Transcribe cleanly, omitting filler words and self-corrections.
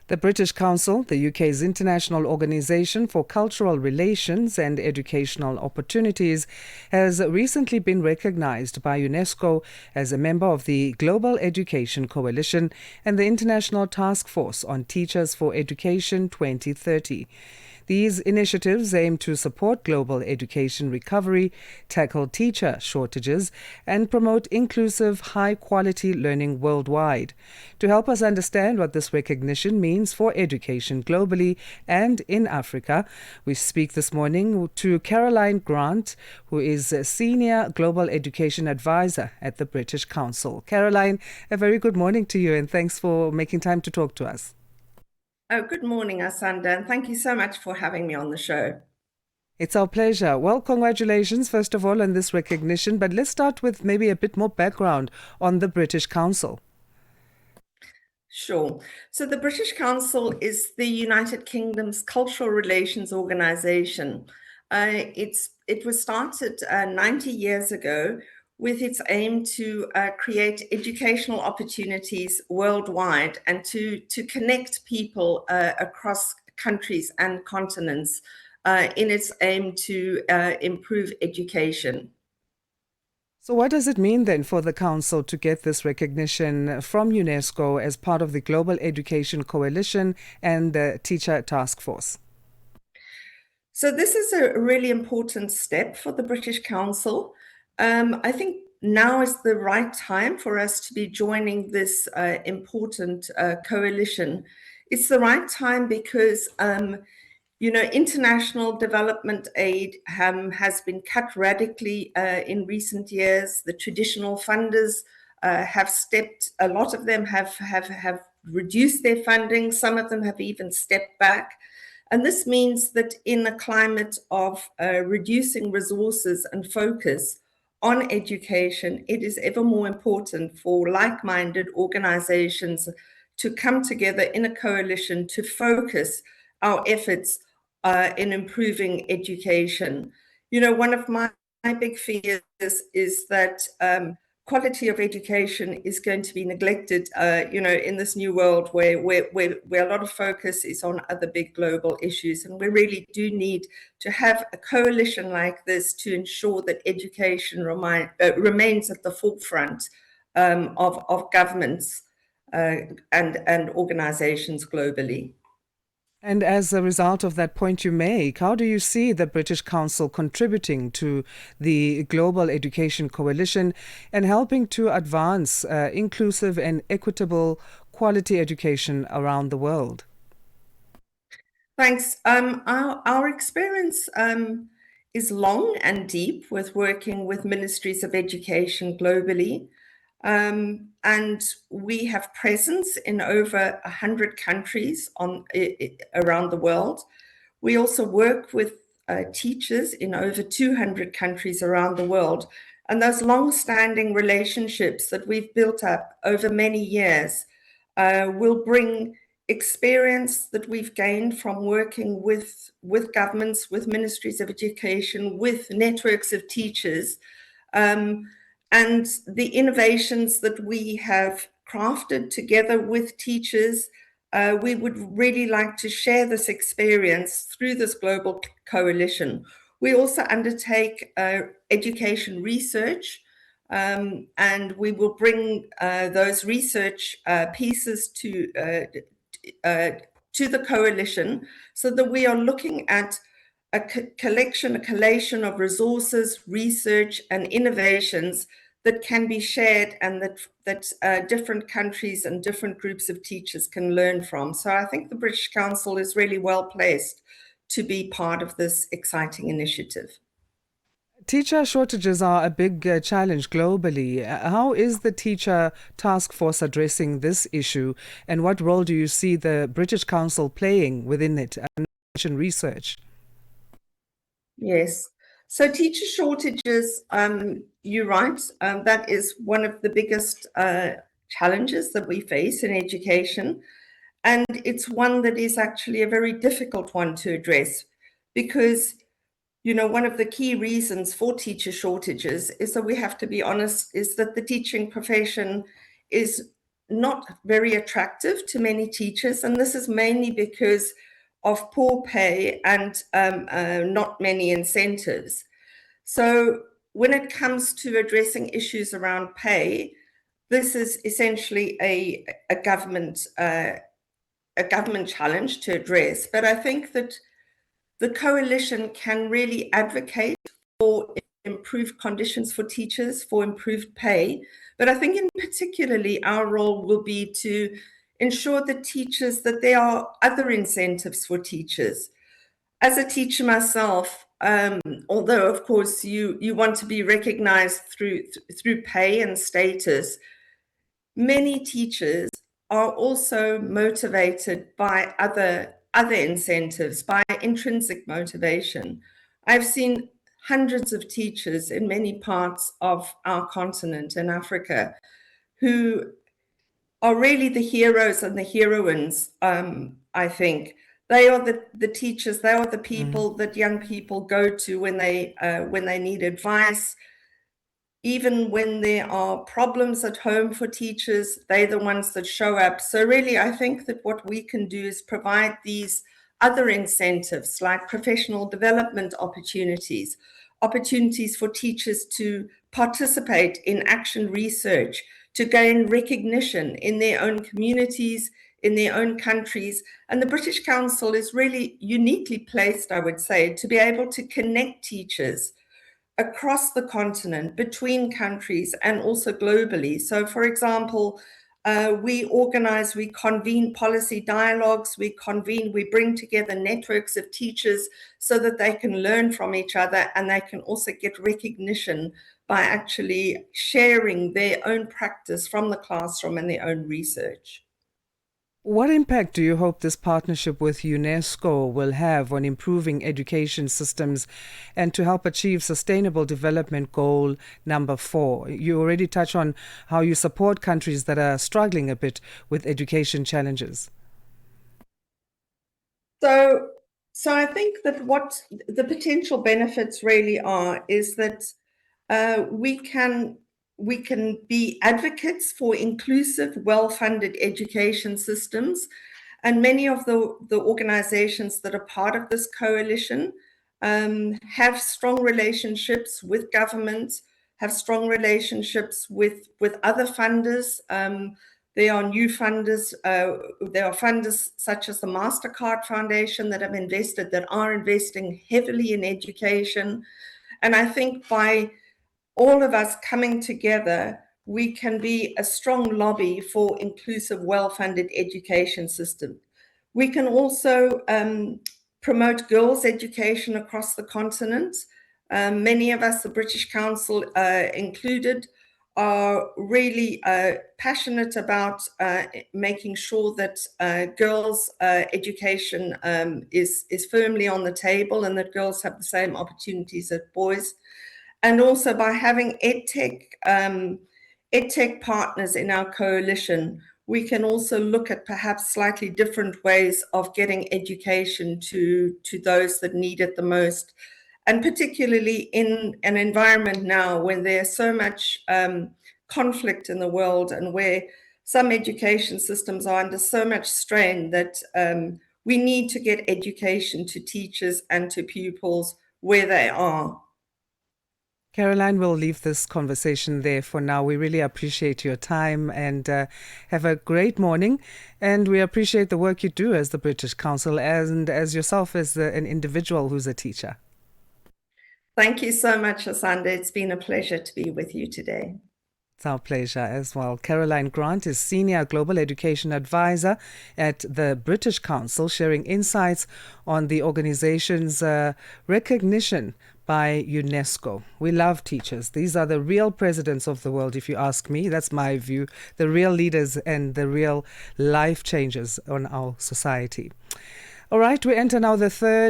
The British Council, the UK's international organisation for cultural relations and educational opportunities, has recently been recognised by UNESCO as a member of the Global Education Coalition and the International Task Force on Teachers for Education 2030. These initiatives aim to support global education recovery, tackle teacher shortages, and promote inclusive, high-quality learning worldwide. To help us understand what this recognition means for education globally and in Africa, we speak this morning to Caroline Grant, who is a Senior Global Education Advisor at the British Council. Caroline, a very good morning to you, and thanks for making time to talk to us. Oh, good morning, Asanda, and thank you so much for having me on the show. It's our pleasure. Well, congratulations, first of all, on this recognition, but let's start with maybe a bit more background on the British Council. Sure. So the British Council is the United Kingdom's cultural relations organization. It was started 90 years ago with its aim to create educational opportunities worldwide and to connect people across countries and continents in its aim to improve education. So what does it mean then for the Council to get this recognition from UNESCO as part of the Global Education Coalition and the Teacher Task Force? So this is a really important step for the British Council. I think now is the right time for us to be joining this important coalition. It's the right time because international development aid has been cut radically in recent years. The traditional funders have stepped, a lot of them have reduced their funding. Some of them have even stepped back. And this means that in a climate of reducing resources and focus on education, it is ever more important for like-minded organizations to come together in a coalition to focus our efforts in improving education. One of my big fears is that quality of education is going to be neglected, in this new world where a lot of focus is on other big global issues. And we really do need to have a coalition like this to ensure that education remains at the forefront of governments and organizations globally. And as a result of that point you make, how do you see the British Council contributing to the Global Education Coalition and helping to advance inclusive and equitable quality education around the world? Thanks. Our experience is long and deep with working with ministries of education globally. And we have presence in over 100 countries around the world. We also work with teachers in over 200 countries around the world. And those long-standing relationships that we've built up over many years will bring experience that we've gained from working with governments, with ministries of education, with networks of teachers, and the innovations that we have crafted together with teachers. We would really like to share this experience through this global coalition. We also undertake education research, and we will bring those research pieces to the coalition so that we are looking at a collation of resources, research, and innovations that can be shared and that different countries and different groups of teachers can learn from. So I think the British Council is really well placed to be part of this exciting initiative. Teacher shortages are a big challenge globally. How is the Teacher Task Force addressing this issue, and what role do you see the British Council playing within it and research? Yes. So teacher shortages, you're right, that is one of the biggest challenges that we face in education. And it's one that is actually a very difficult one to address because, one of the key reasons for teacher shortages is that we have to be honest, is that the teaching profession is not very attractive to many teachers, and this is mainly because of poor pay and not many incentives. So when it comes to addressing issues around pay, this is essentially a government challenge to address. But I think that the coalition can really advocate for improved conditions for teachers, for improved pay. But I think in particularly our role will be to ensure that teachers, that there are other incentives for teachers. As a teacher myself, although of course you want to be recognized through pay and status, many teachers are also motivated by other incentives, by intrinsic motivation. I've seen hundreds of teachers in many parts of our continent in Africa who are really the heroes and the heroines. I think they are the teachers, they are the people that young people go to when they need advice. Even when there are problems at home for teachers, they're the ones that show up. So really, I think that what we can do is provide these other incentives like professional development opportunities, opportunities for teachers to participate in action research, to gain recognition in their own communities, in their own countries. And the British Council is really uniquely placed, I would say, to be able to connect teachers across the continent, between countries, and also globally. So, for example, we convene policy dialogues, we bring together networks of teachers so that they can learn from each other and they can also get recognition by actually sharing their own practice from the classroom and their own research. What impact do you hope this partnership with UNESCO will have on improving education systems and to help achieve Sustainable Development Goal number 4? You already touched on how you support countries that are struggling a bit with education challenges. So I think that what the potential benefits really are is that we can be advocates for inclusive, well-funded education systems. And many of the organizations that are part of this coalition have strong relationships with governments, have strong relationships with other funders. There are new funders. There are funders such as the MasterCard Foundation that are investing heavily in education. And I think by all of us coming together, we can be a strong lobby for inclusive, well-funded education system. We can also promote girls' education across the continent. Many of us, the British Council included, are really passionate about making sure that girls' education is firmly on the table and that girls have the same opportunities as boys. And also by having EdTech partners in our coalition, we can also look at perhaps slightly different ways of getting education to those that need it the most. And particularly in an environment now when there's so much conflict in the world and where some education systems are under so much strain that we need to get education to teachers and to pupils where they are. Caroline, we'll leave this conversation there for now. We really appreciate your time and have a great morning. And we appreciate the work you do as the British Council and as yourself as an individual who's a teacher. Thank you so much, Asanda. It's been a pleasure to be with you today. It's our pleasure as well. Caroline Grant is Senior Global Education Advisor at the British Council, sharing insights on the organization's recognition by UNESCO. We love teachers. These are the real presidents of the world, if you ask me. That's my view. The real leaders and the real life changers on our society. All right, we enter now the third